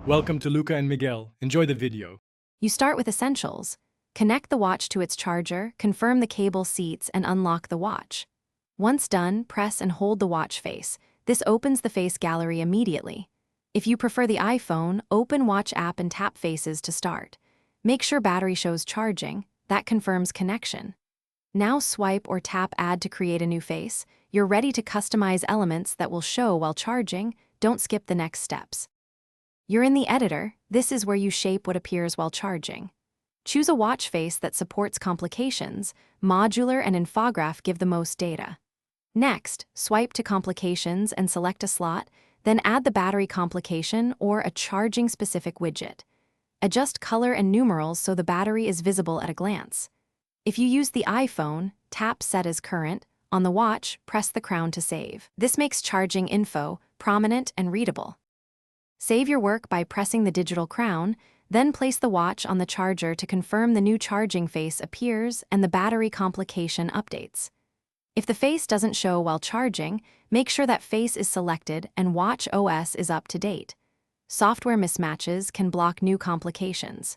Welcome to Luca and Miguel. Enjoy the video. You start with essentials. Connect the watch to its charger, confirm the cable seats, and unlock the watch. Once done, press and hold the watch face. This opens the face gallery immediately. If you prefer the iPhone, open Watch app and tap faces to start. Make sure battery shows charging. That confirms connection. Now swipe or tap Add to create a new face. You're ready to customize elements that will show while charging. Don't skip the next steps. You're in the editor. This is where you shape what appears while charging. Choose a watch face that supports complications. Modular and infograph give the most data. Next, swipe to complications and select a slot, then add the battery complication or a charging-specific widget. Adjust color and numerals so the battery is visible at a glance. If you use the iPhone, tap Set as Current. On the watch, press the crown to save. This makes charging info prominent and readable. Save your work by pressing the digital crown, then place the watch on the charger to confirm the new charging face appears and the battery complication updates. If the face doesn't show while charging, make sure that face is selected and Watch OS is up to date. Software mismatches can block new complications.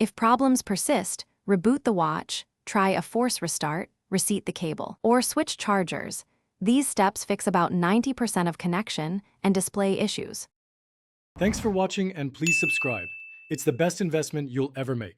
If problems persist, reboot the watch, try a force restart, reseat the cable, or switch chargers. These steps fix about 90% of connection and display issues. Thanks for watching and please subscribe. It's the best investment you'll ever make.